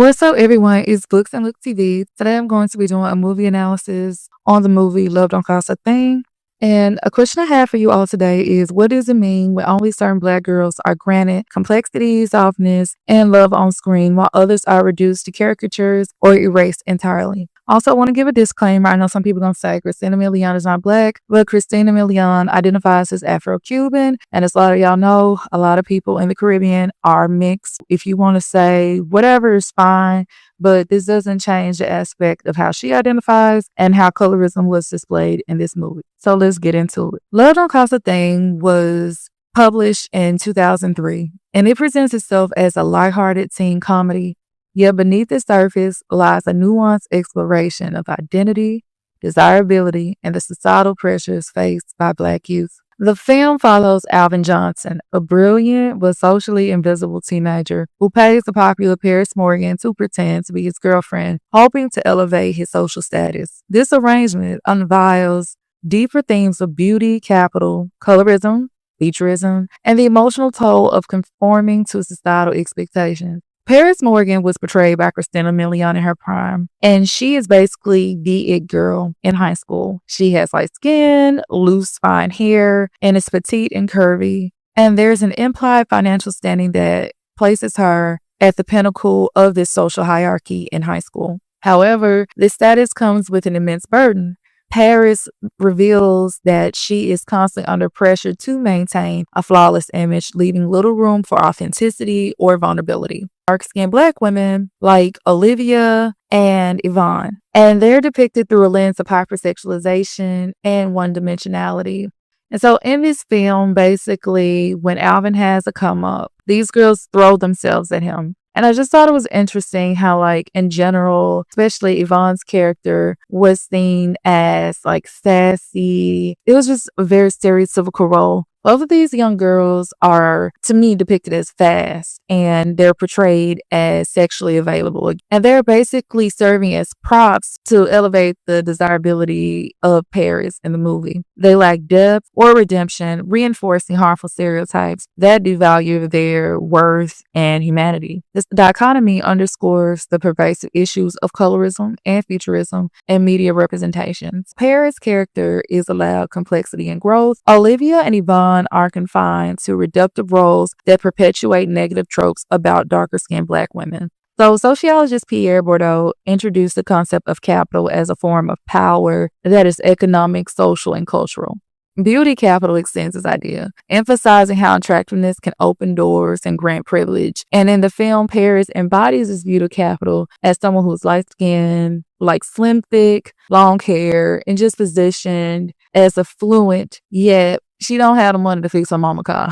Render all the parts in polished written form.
What's up, everyone? It's Books and Looks TV. Today, I'm going to be doing a movie analysis on the movie Love Don't Cost a Thing. And a question I have for you all today is, what does it mean when only certain Black girls are granted complexity, softness, and love on screen, while others are reduced to caricatures or erased entirely? Also, I want to give a disclaimer. I know some people are going to say Christina Milian is not Black, but Christina Milian identifies as Afro-Cuban. And as a lot of y'all know, a lot of people in the Caribbean are mixed. If you want to say whatever is fine, but this doesn't change the aspect of how she identifies and how colorism was displayed in this movie. So let's get into it. Love Don't Cost a Thing was published in 2003, and it presents itself as a lighthearted teen comedy. Yet beneath the surface lies a nuanced exploration of identity, desirability, and the societal pressures faced by Black youth. The film follows Alvin Johnson, a brilliant but socially invisible teenager who pays the popular Paris Morgan to pretend to be his girlfriend, hoping to elevate his social status. This arrangement unveils deeper themes of beauty, capital, colorism, featureism, and the emotional toll of conforming to societal expectations. Paris Morgan was portrayed by Christina Milian in her prime, and she is basically the it girl in high school. She has light skin, loose, fine hair, and is petite and curvy. And there's an implied financial standing that places her at the pinnacle of this social hierarchy in high school. However, this status comes with an immense burden. Paris reveals that she is constantly under pressure to maintain a flawless image, leaving little room for authenticity or vulnerability. Dark-skinned Black women like Olivia and Yvonne, and they're depicted through a lens of hypersexualization and one-dimensionality. And so in this film, basically, when Alvin has a come up, these girls throw themselves at him. And I just thought it was interesting how, like, in general, especially Yvonne's character was seen as, like, sassy. It was just a very stereotypical role. Both of these young girls are, to me, depicted as fast, and they're portrayed as sexually available. And they're basically serving as props to elevate the desirability of Paris in the movie. They lack depth or redemption, reinforcing harmful stereotypes that devalue their worth and humanity. This dichotomy underscores the pervasive issues of colorism and futurism in media representations. Paris' character is allowed complexity and growth. Olivia and Yvonne are confined to reductive roles that perpetuate negative tropes about darker-skinned Black women. So sociologist Pierre Bourdieu introduced the concept of capital as a form of power that is economic, social, and cultural. Beauty capital extends this idea, emphasizing how attractiveness can open doors and grant privilege. And in the film, Paris embodies this beauty capital as someone who's light-skinned, like slim, thick, long hair, and just positioned as affluent, yet she don't have the money to fix her mama car.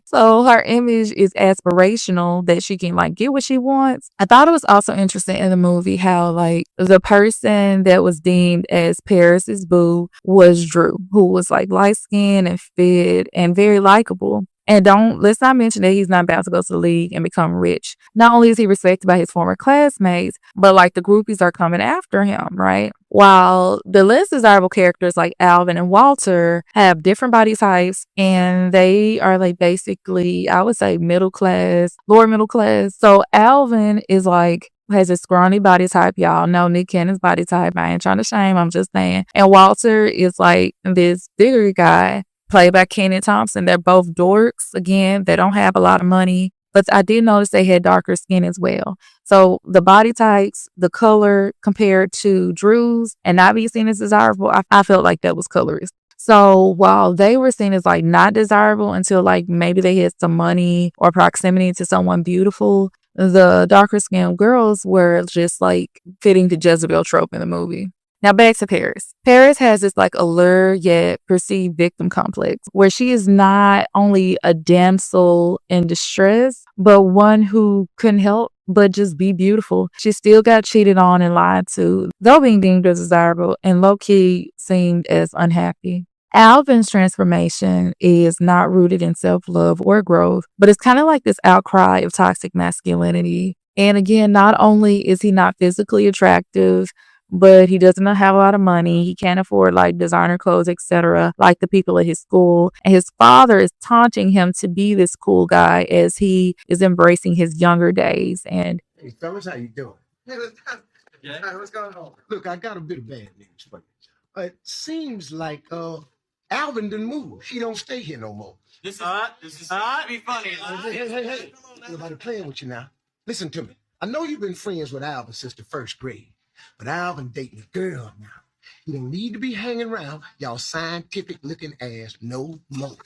So her image is aspirational, that she can, like, get what she wants. I thought it was also interesting in the movie how, like, the person that was deemed as Paris's boo was Drew, who was, like, light skinned and fit and very likable. And let's not mention that he's not about to go to the league and become rich. Not only is he respected by his former classmates, but, like, the groupies are coming after him, right? While the less desirable characters like Alvin and Walter have different body types, and they are, like, basically, I would say, middle class, lower middle class. So Alvin is, like, has a scrawny body type. Y'all know Nick Cannon's body type. I ain't trying to shame, I'm just saying. And Walter is, like, this bigger guy, played by Kenan Thompson. They're both dorks. Again, they don't have a lot of money, but I did notice they had darker skin as well. So the body types, the color compared to Drew's and not being seen as desirable, I felt like that was colorist. So while they were seen as, like, not desirable until, like, maybe they had some money or proximity to someone beautiful, the darker skinned girls were just, like, fitting the Jezebel trope in the movie. Now back to Paris. Paris has this, like, allure yet perceived victim complex, where she is not only a damsel in distress, but one who couldn't help but just be beautiful. She still got cheated on and lied to, though being deemed as desirable, and low-key seemed as unhappy. Alvin's transformation is not rooted in self-love or growth, but it's kind of like this outcry of toxic masculinity. And again, not only is he not physically attractive, but he doesn't have a lot of money. He can't afford, like, designer clothes, etc., like the people at his school. And his father is taunting him to be this cool guy as he is embracing his younger days. And Hey, fellas, how you doing? Yeah. What's going on? Look, I got a bit of bad news for you. It seems like Alvin done moved. She don't stay here no more. This is hot. This is hot. Be funny. Hey. Nobody playing with you now. Listen to me. I know you've been friends with Alvin since the first grade, but Alvin dating a girl now. You don't need to be hanging around y'all scientific looking ass no more.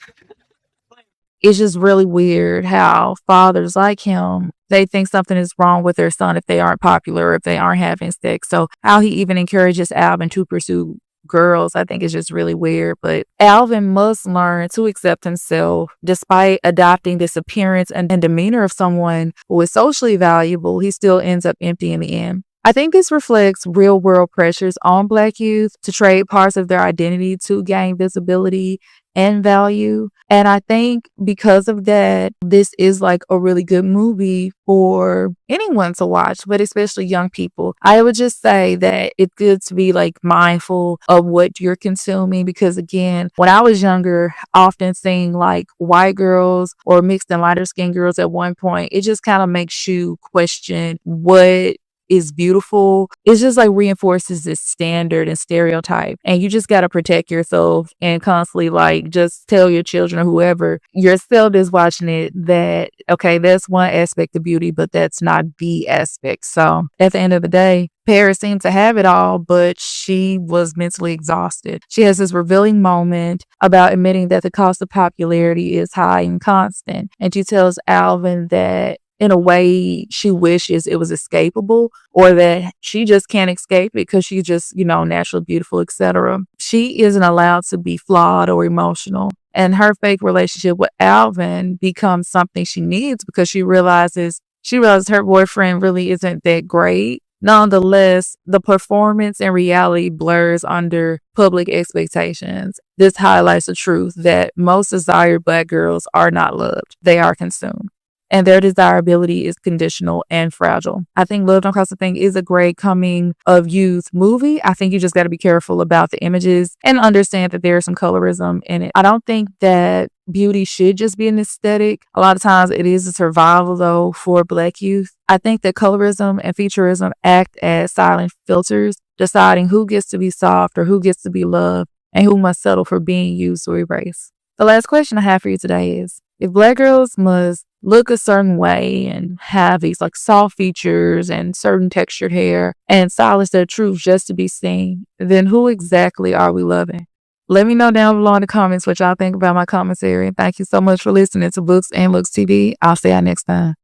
It's just really weird how fathers like him, they think something is wrong with their son if they aren't popular or if they aren't having sex. So how he even encourages Alvin to pursue girls, I think is just really weird. But Alvin must learn to accept himself. Despite adopting this appearance and demeanor of someone who is socially valuable, he still ends up empty in the end. I think this reflects real world pressures on Black youth to trade parts of their identity to gain visibility and value. And I think because of that, this is like a really good movie for anyone to watch, but especially young people. I would just say that it's good to be like mindful of what you're consuming because again, when I was younger, often seeing like white girls or mixed and lighter skinned girls at one point, it just kind of makes you question what is beautiful. It just like reinforces this standard and stereotype. And you just got to protect yourself and constantly like just tell your children or whoever yourself is watching it that, okay, that's one aspect of beauty, but that's not the aspect. So at the end of the day, Paris seemed to have it all, but she was mentally exhausted. She has this revealing moment about admitting that the cost of popularity is high and constant. And she tells Alvin that in a way she wishes it was escapable or that she just can't escape it because she's just, naturally beautiful, etc. She isn't allowed to be flawed or emotional. And her fake relationship with Alvin becomes something she needs because she realizes her boyfriend really isn't that great. Nonetheless, the performance and reality blurs under public expectations. This highlights the truth that most desired Black girls are not loved. They are consumed. And their desirability is conditional and fragile. I think Love Don't Cost a Thing is a great coming of youth movie. I think you just got to be careful about the images and understand that there's some colorism in it. I don't think that beauty should just be an aesthetic. A lot of times it is a survival though for Black youth. I think that colorism and featureism act as silent filters, deciding who gets to be soft or who gets to be loved and who must settle for being used or erased. The last question I have for you today is, if Black girls must look a certain way and have these like soft features and certain textured hair and silence their truth just to be seen, then who exactly are we loving? Let me know down below in the comments what y'all think about my commentary. And thank you so much for listening to Books and Looks TV. I'll see y'all next time.